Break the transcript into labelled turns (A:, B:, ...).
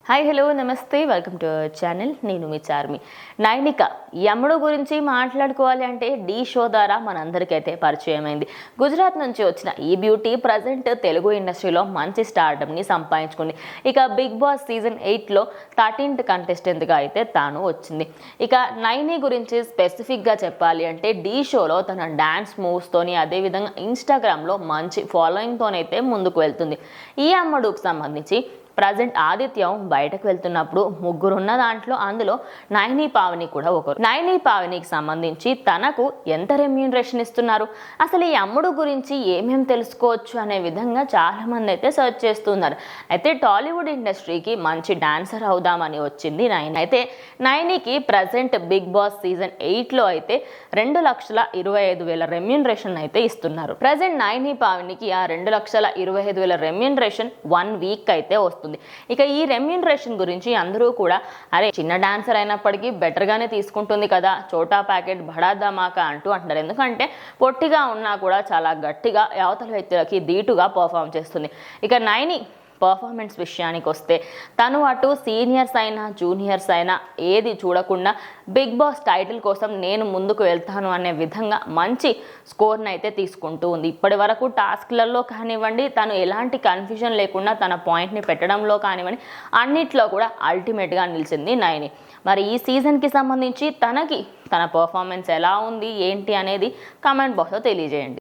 A: Hi hello నమస్తే welcome to our channel. నేను మీ చార్మి. నైనిక యముడు గురించి మాట్లాడుకోవాలి అంటే ఢీ షో ద్వారా మనందరికైతే పరిచయం అయింది. గుజరాత్ నుంచి వచ్చిన ఈ బ్యూటీ ప్రజెంట్ తెలుగు ఇండస్ట్రీలో మంచి స్టార్డమ్ని సంపాదించుకుంది. ఇక బిగ్ బాస్ సీజన్ 8లో 13th కంటెస్టెంట్గా అయితే తాను వచ్చింది. ఇక నైని గురించి స్పెసిఫిక్గా చెప్పాలి అంటే ఢీ షోలో తన డ్యాన్స్ మూవ్స్తోని అదేవిధంగా ఇన్స్టాగ్రామ్లో మంచి ఫాలోయింగ్తోనైతే ముందుకు వెళ్తుంది. ఈ అమ్మడుకు సంబంధించి ప్రజెంట్ ఆదిత్యం బయటకు వెళ్తున్నప్పుడు ముగ్గురున్న దాంట్లో అందులో నైని పావని కూడా ఒకరు. నైని పావనికి సంబంధించి తనకు ఎంత రెమ్యూనరేషన్ ఇస్తున్నారు, అసలు ఈ అమ్ముడు గురించి ఏమేం తెలుసుకోవచ్చు అనే విధంగా చాలా మంది అయితే సర్చ్ చేస్తున్నారు. అయితే టాలీవుడ్ ఇండస్ట్రీకి మంచి డాన్సర్ అవుదామని వచ్చింది నైని. అయితే నైనికి ప్రజెంట్ బిగ్ బాస్ సీజన్ 8లో అయితే 2,25,000 రెమ్యూనరేషన్ అయితే ఇస్తున్నారు. ప్రజెంట్ నైని పావనికి ఆ 2,25,000 రెమ్యూనరేషన్ 1 వీక్ అయితే వస్తుంది. ఇక ఈ రెమ్యూనరేషన్ గురించి అందరూ కూడా అరే చిన్న డాన్సర్ అయినప్పటికీ బెటర్గానే తీసుకుంటుంది కదా, చోటా ప్యాకెట్ బడా ధమాకా అంటూ అంటారు. ఎందుకంటే పొట్టిగా ఉన్నా కూడా చాలా గట్టిగా అవతల వ్యక్తులకి ధీటుగా పర్ఫామ్ చేస్తుంది. ఇక నైని పర్ఫార్మెన్స్ విషయానికి వస్తే తను అటు సీనియర్స్ అయినా జూనియర్స్ అయినా ఏది చూడకుండా బిగ్ బాస్ టైటిల్ కోసం నేను ముందుకు వెళ్తాను అనే విధంగా మంచి స్కోర్ని అయితే తీసుకుంటూ ఉంది. ఇప్పటి వరకు టాస్క్లలో కానివ్వండి, తను ఎలాంటి కన్ఫ్యూజన్ లేకుండా తన పాయింట్ని పెట్టడంలో కానివ్వండి, అన్నిట్లో కూడా అల్టిమేట్గా నిలిచింది నైని. మరి ఈ సీజన్కి సంబంధించి తన పర్ఫార్మెన్స్ ఎలా ఉంది ఏంటి అనేది కామెంట్ బాక్స్లో తెలియజేయండి.